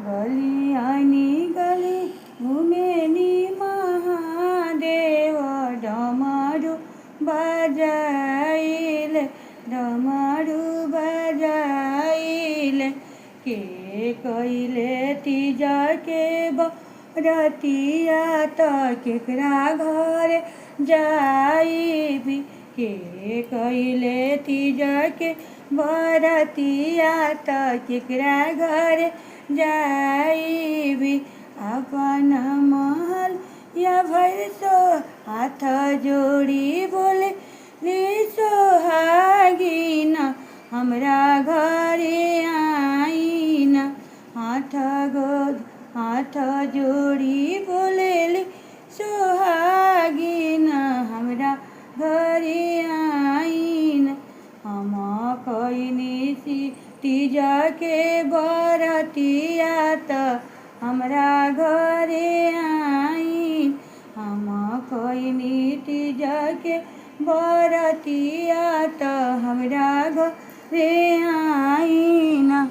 ગલિયાની ગલી ઘૂમેની મહાદેવ ડમરું બજાઈલે કે કઈલે ત્રીજા કે બરતિયા તો કેકરા ઘરે જાઈબી કે કઈલે ત્રીજા કે બરતિયા તો કેકરા ઘરે જાઈબી આપન महल या भरसो हाथ जोड़ी बोले ले सोहागीना हमरा घरे आईना हाथ जोड़ी बोले ले सोहागीना हमरा घरे आईना हम कईनी तीजा के बरतिया तो हमरा घरे आई हम कईनी तीजा के बरतिया तो हमरा घरे आई ना।